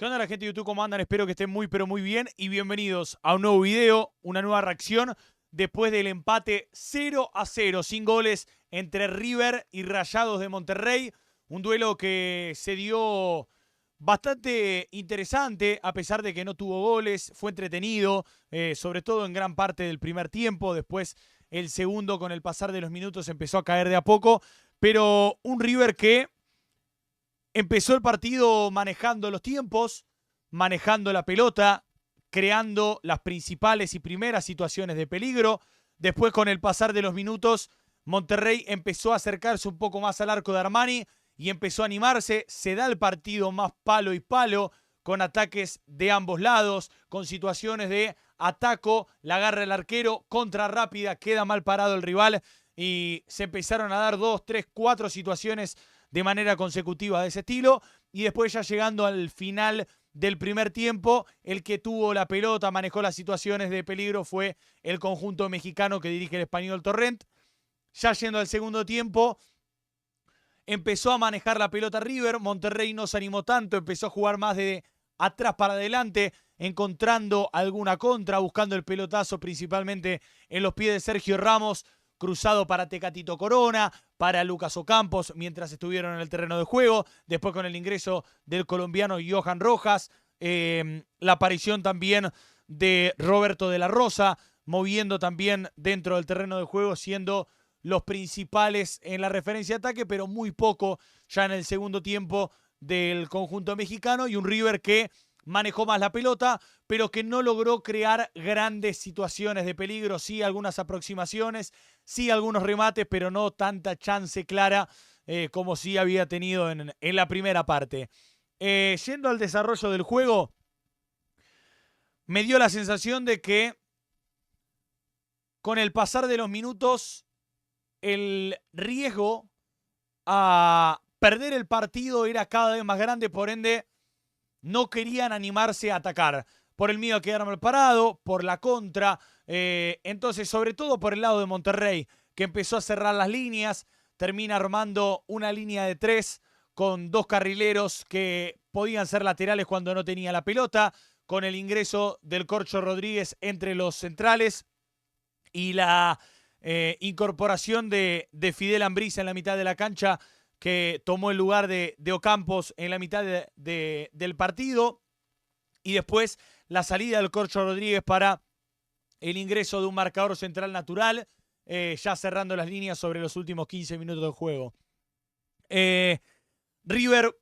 ¿Qué onda la gente de YouTube? ¿Cómo andan? Espero que estén muy pero muy bien y bienvenidos a un nuevo video, una nueva reacción después del empate 0-0 sin goles entre River y Rayados de Monterrey. Un duelo que se dio bastante interesante a pesar de que no tuvo goles, fue entretenido, sobre todo en gran parte del primer tiempo. Después el segundo, con el pasar de los minutos, empezó a caer de a poco, pero un River que empezó el partido manejando los tiempos, manejando la pelota, creando las principales y primeras situaciones de peligro. Después, con el pasar de los minutos, Monterrey empezó a acercarse un poco más al arco de Armani y empezó a animarse. Se da el partido más palo y palo, con ataques de ambos lados, con situaciones de ataco, la agarra el arquero, contra rápida, queda mal parado el rival y se empezaron a dar 2, 3, 4 situaciones de manera consecutiva de ese estilo. Y después, ya llegando al final del primer tiempo, el que tuvo la pelota, manejó las situaciones de peligro, fue el conjunto mexicano que dirige el Español Torrent. Ya yendo al segundo tiempo, empezó a manejar la pelota River. Monterrey no se animó tanto, empezó a jugar más de atrás para adelante, encontrando alguna contra, buscando el pelotazo principalmente en los pies de Sergio Ramos, cruzado para Tecatito Corona, para Lucas Ocampos, mientras estuvieron en el terreno de juego. Después, con el ingreso del colombiano Johan Rojas, la aparición también de Roberto de la Rosa, moviendo también dentro del terreno de juego, siendo los principales en la referencia de ataque, pero muy poco ya en el segundo tiempo del conjunto mexicano. Y un River que manejó más la pelota, pero que no logró crear grandes situaciones de peligro. Sí, algunas aproximaciones, sí, algunos remates, pero no tanta chance clara como sí había tenido en la primera parte. Yendo al desarrollo del juego, me dio la sensación de que con el pasar de los minutos, el riesgo a perder el partido era cada vez más grande, por ende no querían animarse a atacar, por el miedo a quedar mal parado, por la contra. Entonces, sobre todo por el lado de Monterrey, que empezó a cerrar las líneas, termina armando una línea de 3 con 2 carrileros que podían ser laterales cuando no tenía la pelota, con el ingreso del Corcho Rodríguez entre los centrales y la incorporación de Fidel Ambriz en la mitad de la cancha, que tomó el lugar de Ocampos en la mitad del partido. Y después la salida del Corcho Rodríguez para el ingreso de un marcador central natural, ya cerrando las líneas sobre los últimos 15 minutos del juego. River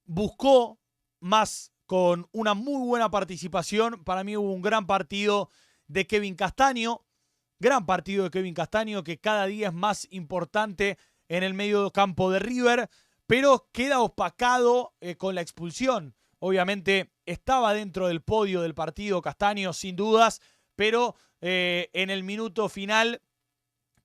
buscó más con una muy buena participación. Para mí hubo un gran partido de Kevin Castaño. Gran partido de Kevin Castaño, que cada día es más importante en el medio campo de River, pero queda opacado con la expulsión. Obviamente estaba dentro del podio del partido Castaño, sin dudas, pero en el minuto final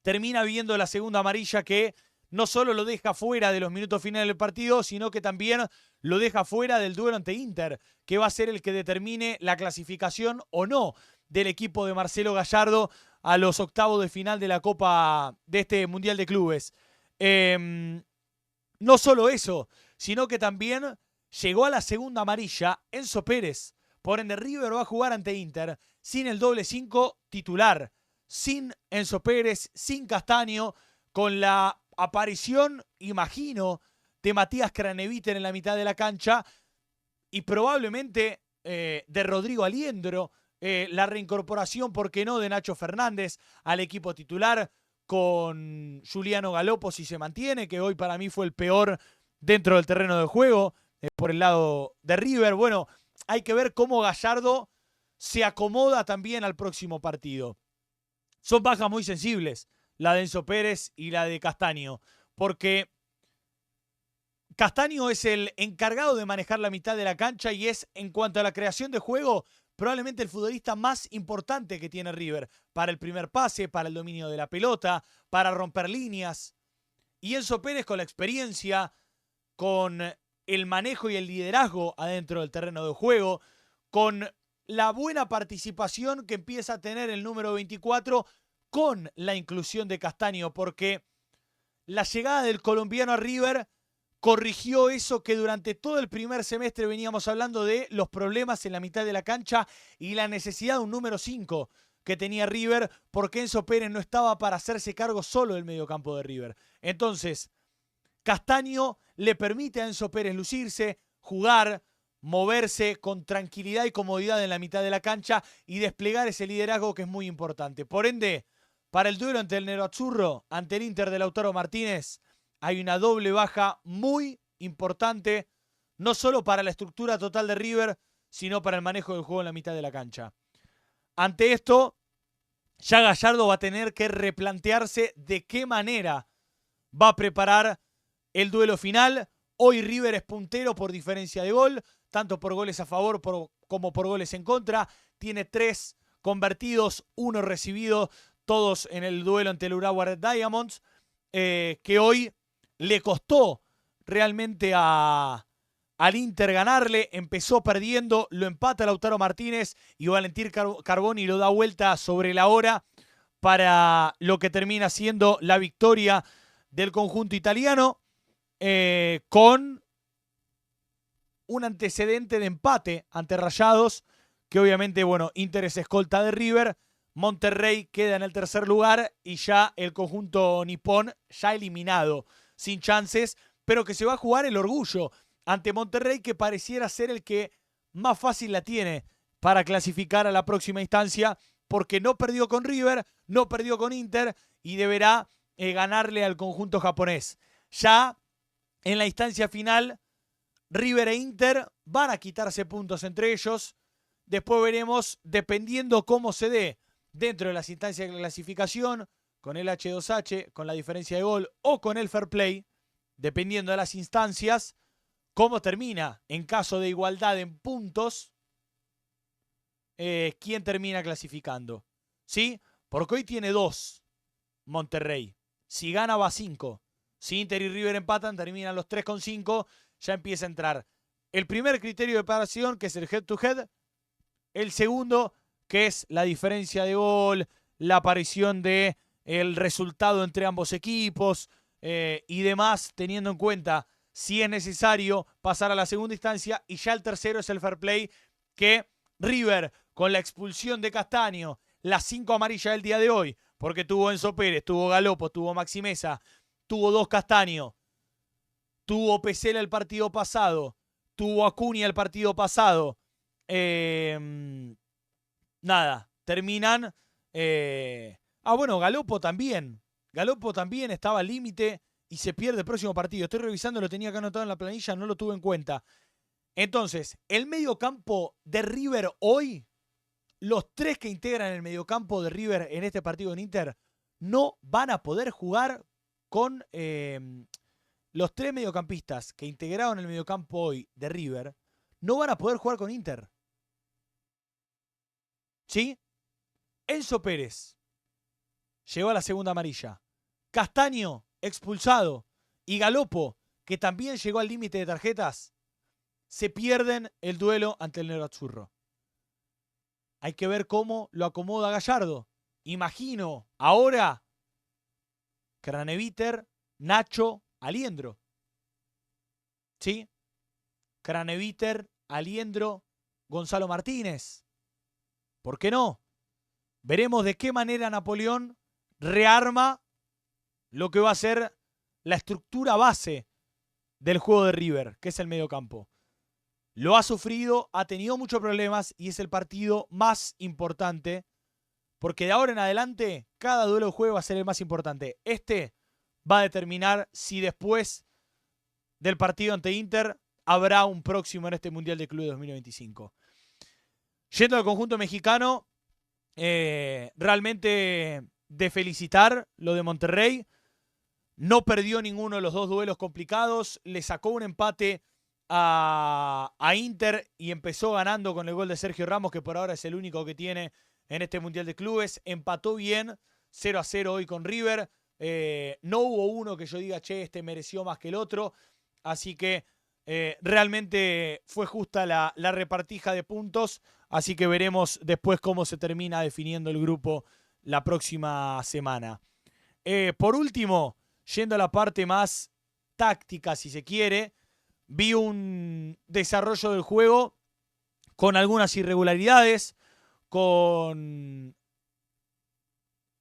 termina viendo la segunda amarilla, que no solo lo deja fuera de los minutos finales del partido, sino que también lo deja fuera del duelo ante Inter, que va a ser el que determine la clasificación o no del equipo de Marcelo Gallardo a los octavos de final de la Copa de este Mundial de Clubes. No solo eso, sino que también llegó a la segunda amarilla Enzo Pérez. Por ende, River va a jugar ante Inter sin el doble 5 titular, sin Enzo Pérez, sin Castaño, con la aparición, imagino, de Matías Craneviter en la mitad de la cancha y probablemente de Rodrigo Aliendro, la reincorporación, ¿por qué no?, de Nacho Fernández al equipo titular, con Juliano Galopo si se mantiene, que hoy para mí fue el peor dentro del terreno de juego, por el lado de River. Bueno, hay que ver cómo Gallardo se acomoda también al próximo partido. Son bajas muy sensibles, la de Enzo Pérez y la de Castaño, porque Castaño es el encargado de manejar la mitad de la cancha y es, en cuanto a la creación de juego, probablemente el futbolista más importante que tiene River, para el primer pase, para el dominio de la pelota, para romper líneas. Y Enzo Pérez, con la experiencia, con el manejo y el liderazgo adentro del terreno de juego, con la buena participación que empieza a tener el número 24 con la inclusión de Castaño, porque la llegada del colombiano a River corrigió eso que durante todo el primer semestre veníamos hablando de los problemas en la mitad de la cancha y la necesidad de un número 5 que tenía River, porque Enzo Pérez no estaba para hacerse cargo solo del mediocampo de River. Entonces, Castaño le permite a Enzo Pérez lucirse, jugar, moverse con tranquilidad y comodidad en la mitad de la cancha y desplegar ese liderazgo que es muy importante. Por ende, para el duelo ante el Nerazzurro, ante el Inter de Lautaro Martínez, hay una doble baja muy importante, no solo para la estructura total de River, sino para el manejo del juego en la mitad de la cancha. Ante esto, ya Gallardo va a tener que replantearse de qué manera va a preparar el duelo final. Hoy River es puntero por diferencia de gol, tanto por goles a favor como por goles en contra. Tiene 3 convertidos, 1 recibido, todos en el duelo ante el Urawa Red Diamonds, que hoy le costó realmente al Inter ganarle. Empezó perdiendo, lo empata Lautaro Martínez y Valentín Carboni lo da vuelta sobre la hora para lo que termina siendo la victoria del conjunto italiano, con un antecedente de empate ante Rayados, que obviamente, bueno, Inter es escolta de River, Monterrey queda en el tercer lugar y ya el conjunto nipón ya eliminado, sin chances, pero que se va a jugar el orgullo ante Monterrey, que pareciera ser el que más fácil la tiene para clasificar a la próxima instancia, porque no perdió con River, no perdió con Inter y deberá ganarle al conjunto japonés. Ya en la instancia final, River e Inter van a quitarse puntos entre ellos. Después veremos, dependiendo cómo se dé dentro de las instancias de clasificación, con el H2H, con la diferencia de gol o con el fair play, dependiendo de las instancias, cómo termina en caso de igualdad en puntos, quién termina clasificando. ¿Sí? Porque hoy tiene 2 Monterrey. Si gana va a 5. Si Inter y River empatan, terminan los 3 con 5. Ya empieza a entrar el primer criterio de preparación, que es el head to head. El segundo, que es la diferencia de gol, la aparición de el resultado entre ambos equipos y demás, teniendo en cuenta si es necesario pasar a la segunda instancia. Y ya el tercero es el fair play, que River, con la expulsión de Castaño, las 5 amarillas del día de hoy, porque tuvo Enzo Pérez, tuvo Galopo, tuvo Maxi Meza, tuvo 2 Castaño, tuvo Pesela el partido pasado, tuvo Acuña el partido pasado. Nada, terminan. Bueno, Galopo también. Galopo también estaba al límite y se pierde el próximo partido. Estoy revisando, lo tenía acá anotado en la planilla, no lo tuve en cuenta. Entonces, el mediocampo de River hoy, los 3 que integran el mediocampo de River en este partido en Inter, no van a poder jugar con los 3 mediocampistas que integraron el mediocampo hoy de River, no van a poder jugar con Inter. ¿Sí? Enzo Pérez llegó a la segunda amarilla. Castaño, expulsado. Y Galopo, que también llegó al límite de tarjetas, se pierden el duelo ante el Nerazzurro. Hay que ver cómo lo acomoda Gallardo. Imagino ahora Craneviter, Nacho, Aliendro. ¿Sí? Craneviter, Aliendro, Gonzalo Martínez. ¿Por qué no? Veremos de qué manera Napoleón rearma lo que va a ser la estructura base del juego de River, que es el mediocampo. Lo ha sufrido, ha tenido muchos problemas y es el partido más importante, porque de ahora en adelante cada duelo de juego va a ser el más importante. Este va a determinar si después del partido ante Inter habrá un próximo en este Mundial de Clubes 2025. Yendo al conjunto mexicano, realmente de felicitar lo de Monterrey. No perdió ninguno de los 2 duelos complicados. Le sacó un empate a Inter y empezó ganando con el gol de Sergio Ramos, que por ahora es el único que tiene en este Mundial de Clubes. Empató bien, 0-0 hoy con River. No hubo uno que yo diga, che, este mereció más que el otro. Así que realmente fue justa la repartija de puntos. Así que veremos después cómo se termina definiendo el grupo la próxima semana. Por último, yendo a la parte más táctica, si se quiere. Vi un desarrollo del juego con algunas irregularidades, con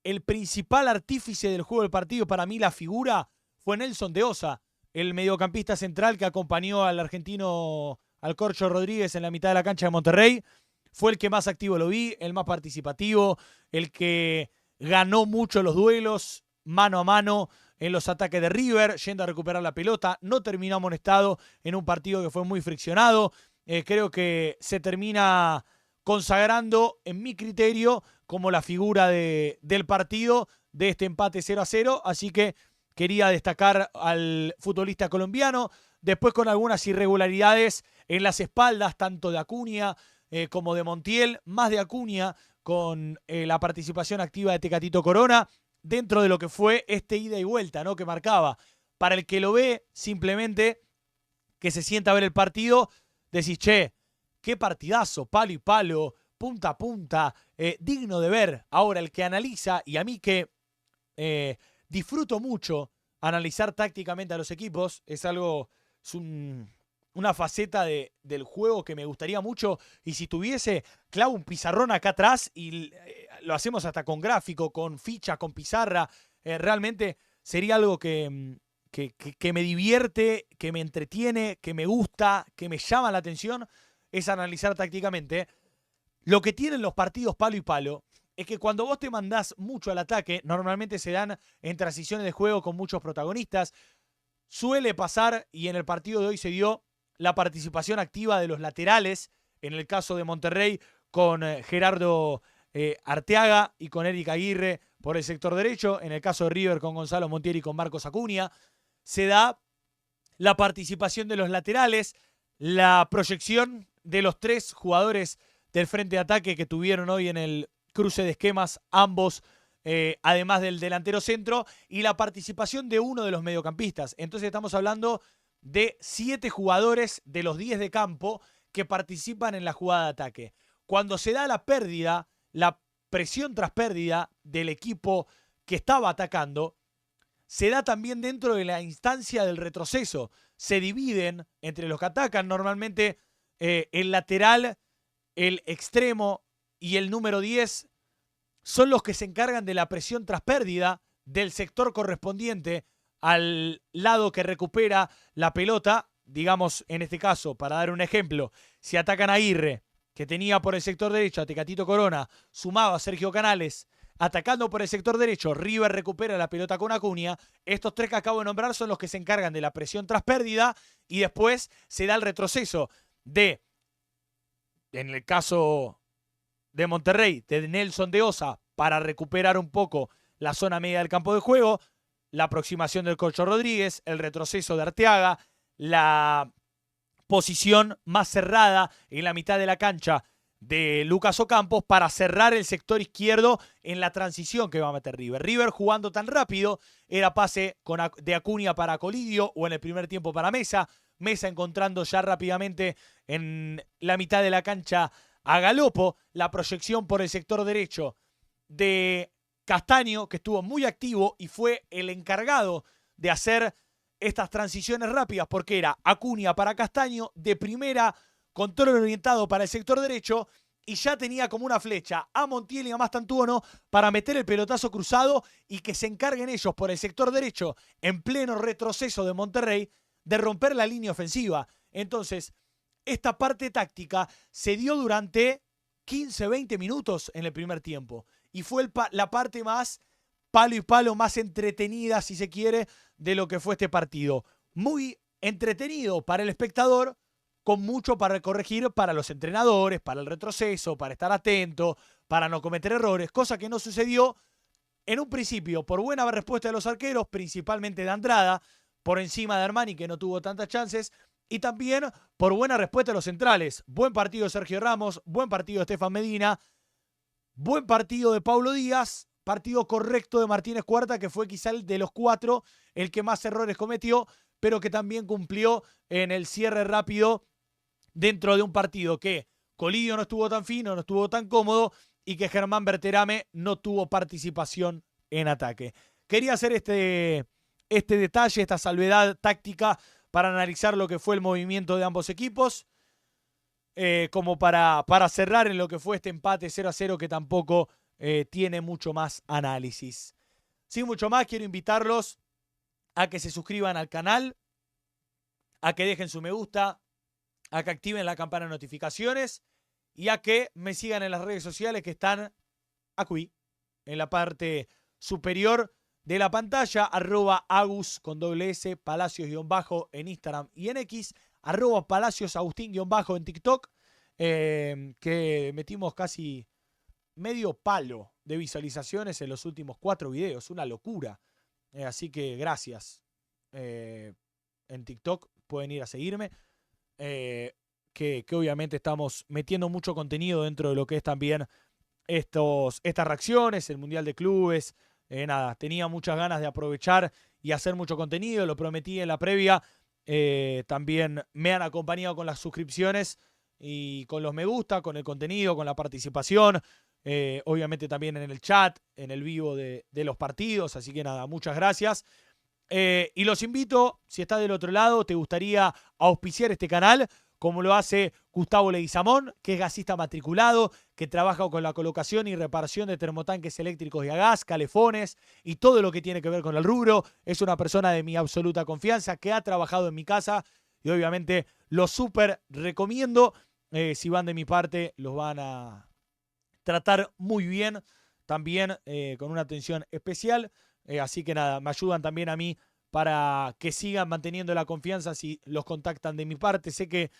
el principal artífice del juego del partido, para mí la figura, fue Nelson de Osa, el mediocampista central que acompañó al argentino, al Corcho Rodríguez en la mitad de la cancha de Monterrey. Fue el que más activo lo vi, el más participativo, el que ganó mucho los duelos, mano a mano, en los ataques de River, yendo a recuperar la pelota. No terminó amonestado en un partido que fue muy friccionado. Creo que se termina consagrando, en mi criterio, como la figura del partido, de este empate 0-0. Así que quería destacar al futbolista colombiano. Después, con algunas irregularidades en las espaldas, tanto de Acuña como de Montiel, más de Acuña, con la participación activa de Tecatito Corona, dentro de lo que fue este ida y vuelta, ¿no?, que marcaba. Para el que lo ve, simplemente que se sienta a ver el partido, decís, che, qué partidazo, palo y palo, punta a punta, digno de ver. Ahora, el que analiza, y a mí que disfruto mucho analizar tácticamente a los equipos, es una faceta del juego que me gustaría mucho, y si tuviese, clavo un pizarrón acá atrás y lo hacemos hasta con gráfico, con ficha, con pizarra. Realmente sería algo que me divierte, que me entretiene, que me gusta, que me llama la atención, es analizar tácticamente. Lo que tienen los partidos palo y palo es que cuando vos te mandás mucho al ataque, normalmente se dan en transiciones de juego con muchos protagonistas. Suele pasar, y en el partido de hoy se dio, la participación activa de los laterales, en el caso de Monterrey con Gerardo Arteaga y con Eric Aguirre por el sector derecho, en el caso de River con Gonzalo Montiel y con Marcos Acuña. Se da la participación de los laterales, la proyección de los tres jugadores del frente de ataque que tuvieron hoy en el cruce de esquemas, ambos, además del delantero centro, y la participación de uno de los mediocampistas. Entonces estamos hablando de 7 jugadores de los 10 de campo que participan en la jugada de ataque. Cuando se da la pérdida, la presión tras pérdida del equipo que estaba atacando, se da también dentro de la instancia del retroceso. Se dividen entre los que atacan, normalmente el lateral, el extremo y el número 10 son los que se encargan de la presión tras pérdida del sector correspondiente al lado que recupera la pelota. Digamos, en este caso, para dar un ejemplo, si atacan a Aguirre, que tenía por el sector derecho a Tecatito Corona, sumado a Sergio Canales, atacando por el sector derecho, River recupera la pelota con Acuña. Estos tres que acabo de nombrar son los que se encargan de la presión tras pérdida, y después se da el retroceso de, en el caso de Monterrey, de Nelson de Osa, para recuperar un poco la zona media del campo de juego, la aproximación del Corcho Rodríguez, el retroceso de Arteaga, la posición más cerrada en la mitad de la cancha de Lucas Ocampos para cerrar el sector izquierdo en la transición que va a meter River. River, jugando tan rápido, era pase de Acuña para Colidio, o en el primer tiempo para Mesa. Mesa encontrando ya rápidamente en la mitad de la cancha a Galopo, la proyección por el sector derecho de Castaño, que estuvo muy activo y fue el encargado de hacer estas transiciones rápidas, porque era Acuña para Castaño, de primera, control orientado para el sector derecho, y ya tenía como una flecha a Montiel y a Mastantuono para meter el pelotazo cruzado y que se encarguen ellos por el sector derecho, en pleno retroceso de Monterrey, de romper la línea ofensiva. Entonces, esta parte táctica se dio durante 15-20 minutos en el primer tiempo, y fue la parte más palo y palo, más entretenida, si se quiere, de lo que fue este partido. Muy entretenido para el espectador, con mucho para corregir para los entrenadores, para el retroceso, para estar atento, para no cometer errores, cosa que no sucedió en un principio por buena respuesta de los arqueros, principalmente de Andrada, por encima de Armani, que no tuvo tantas chances, y también por buena respuesta de los centrales. Buen partido de Sergio Ramos, buen partido de Estefan Medina, buen partido de Paulo Díaz, partido correcto de Martínez Cuarta, que fue quizá el de los 4 el que más errores cometió, pero que también cumplió en el cierre rápido dentro de un partido que Colidio no estuvo tan fino, no estuvo tan cómodo, y que Germán Berterame no tuvo participación en ataque. Quería hacer este este detalle, esta salvedad táctica para analizar lo que fue el movimiento de ambos equipos, como para cerrar en lo que fue este empate 0-0 que tampoco tiene mucho más análisis. Sin mucho más, quiero invitarlos a que se suscriban al canal, a que dejen su me gusta, a que activen la campana de notificaciones y a que me sigan en las redes sociales que están aquí, en la parte superior de la pantalla, @agus con doble S, Palacios- en Instagram y en X, @PalaciosAgustín- en TikTok, que metimos casi medio palo de visualizaciones en los últimos 4 videos, una locura. Así que gracias. En TikTok pueden ir a seguirme. Que obviamente estamos metiendo mucho contenido dentro de lo que es también estas reacciones, el Mundial de Clubes. Nada, tenía muchas ganas de aprovechar y hacer mucho contenido, lo prometí en la previa. También me han acompañado con las suscripciones y con los me gusta, con el contenido, con la participación. Obviamente también en el chat, en el vivo de los partidos. Así que nada, muchas gracias. Y los invito, si estás del otro lado, te gustaría auspiciar este canal, como lo hace Gustavo Leguizamón, que es gasista matriculado, que trabaja con la colocación y reparación de termotanques eléctricos y a gas, calefones y todo lo que tiene que ver con el rubro. Es una persona de mi absoluta confianza que ha trabajado en mi casa y obviamente lo súper recomiendo. Si van de mi parte, los van a tratar muy bien, también con una atención especial. Así que nada, me ayudan también a mí para que sigan manteniendo la confianza si los contactan de mi parte. Sé que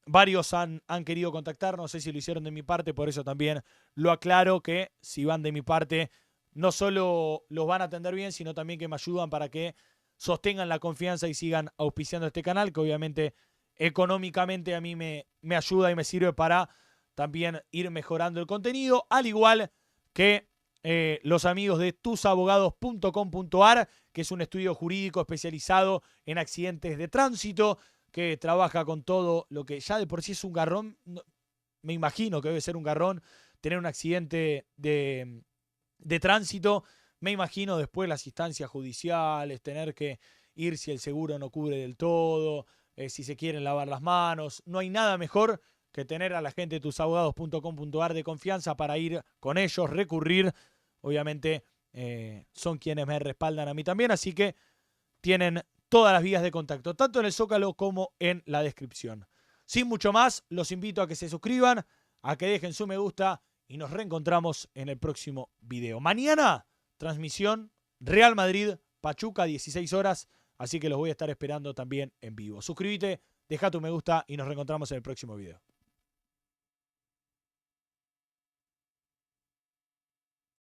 varios han querido contactar, no sé si lo hicieron de mi parte, por eso también lo aclaro, que si van de mi parte no solo los van a atender bien, sino también que me ayudan para que sostengan la confianza y sigan auspiciando este canal, que obviamente económicamente a mí me ayuda y me sirve para también ir mejorando el contenido, al igual que los amigos de tusabogados.com.ar, que es un estudio jurídico especializado en accidentes de tránsito, que trabaja con todo lo que ya de por sí es un garrón. Me imagino que debe ser un garrón tener un accidente de tránsito. Me imagino después las instancias judiciales, tener que ir si el seguro no cubre del todo, si se quieren lavar las manos. No hay nada mejor que tener a la gente de tusabogados.com.ar de confianza para ir con ellos, recurrir. Obviamente son quienes me respaldan a mí también, así que tienen todas las vías de contacto, tanto en el Zócalo como en la descripción. Sin mucho más, los invito a que se suscriban, a que dejen su me gusta y nos reencontramos en el próximo video. Mañana, transmisión Real Madrid-Pachuca, 16 horas, así que los voy a estar esperando también en vivo. Suscríbete, deja tu me gusta y nos reencontramos en el próximo video.